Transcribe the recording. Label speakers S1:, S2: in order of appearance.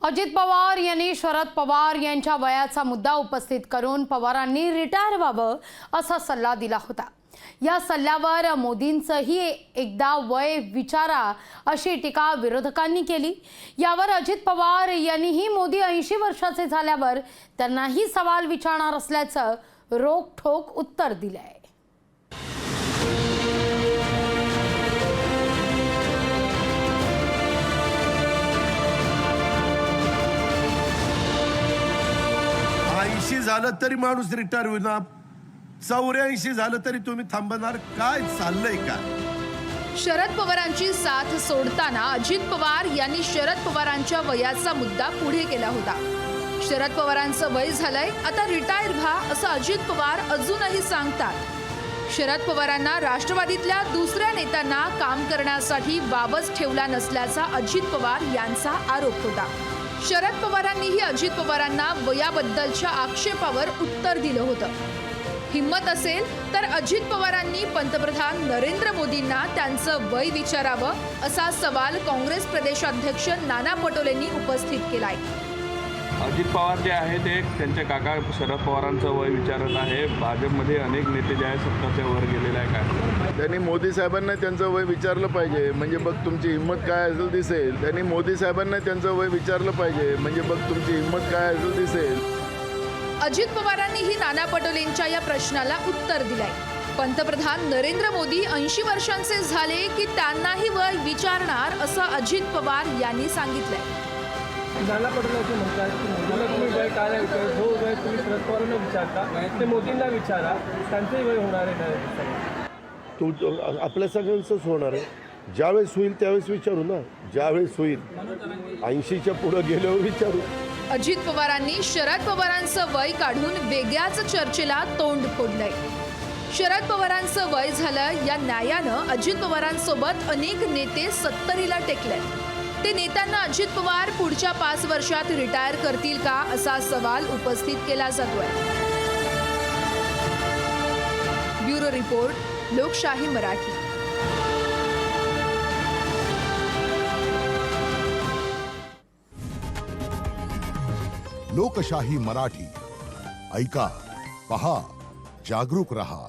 S1: अजित पवार यांनी शरद पवार यांच्या वयाचा मुद्दा उपस्थित करून पवारांनी रिटायर व्हावं असा सल्ला दिला होता। या सल्ल्यावर मोदींचंही एकदा वय विचारा अशी टीका विरोधकांनी केली। यावर अजित पवार यांनीही मोदी 80 वर्षाचे झाल्यावर त्यांनाही सवाल विचारणार असल्याचं रोखठोक उत्तर दिलंय।
S2: झालं तरी माणूस रिटायर होणार, 84 झालं तरी तुम्ही थांबणार, काय चाललंय का?
S3: शरद पवारांची साथ सोडताना अजित पवार यांनी शरद पवारांच्या वयाचा मुद्दा पुढे केला होता। शरद पवारांचं वय झालंय, आता रिटायर व्हा असं अजित पवार अजूनही सांगतात। शरद पवारांना राष्ट्रवादीतल्या दुसऱ्या नेत्यांना काम करण्यासाठी बाबच ठेवला नसल्याचा अजित पवार यांचा आरोप होता। शरद पवारांनीही अजित पवारांना वयाबद्दलच्या आक्षेपावर उत्तर दिलं होतं। हिम्मत असेल तर अजित पवारांनी पंतप्रधान नरेंद्र मोदींना त्यांचं वय विचारावं असा सवाल काँग्रेस प्रदेशाध्यक्ष नाना पटोलेंनी उपस्थित केलाय।
S4: अजित पवार जे आहे ते त्यांचे काका शरद पवारांचं वय विचारत आहे। भाजपमध्ये अनेक नेते जे आहेत सत्ताच्या वर गेलेले आहे, काय
S5: त्यांनी मोदी साहेबांना त्यांचं वय विचारलं पाहिजे, म्हणजे बघ तुमची हिंमत काय असेल दिसेल। त्यांनी मोदी साहेबांना त्यांचं वय विचारलं पाहिजे, म्हणजे बघ तुमची हिंमत काय असेल दिसेल।
S3: अजित पवारांनीही नाना पटोलेंच्या या प्रश्नाला उत्तर दिलंय। पंतप्रधान नरेंद्र मोदी 80 वर्षांचे झाले की त्यांनाही वय विचारणार असं अजित पवार यांनी सांगितलंय।
S6: नाना पटोले असे म्हणतात की मोदीला तुम्ही वय काय जो वय तुम्ही शरद पवारांना विचारता ते मोदींना विचारा, त्यांचंही वय होणार आहे।
S5: तू आपल्या सगळ्यांचंच होणार आहे, ज्यावेळेस होईल त्यावेळेस विचारू ना, ज्यावेळेस होईल 80च्या पुढे गेल्यावर विचारू।
S3: अजित पवारांनी शरद पवारांचं वय काढून वेगळ्याच चर्चेला तोंड फोडलंय। शरद पवारांचं वय झालं या न्यायानं अजित पवारांसोबत अनेक नेते 70ला टेकले। ते नेत्यांना अजित पवार पुढच्या 5 वर्षात रिटायर करतील का असा सवाल उपस्थित केला जातोय। ब्युरो रिपोर्ट, लोकशाही मराठी।
S7: लोकशाही मराठी ऐका, पहा, जागरूक रहा।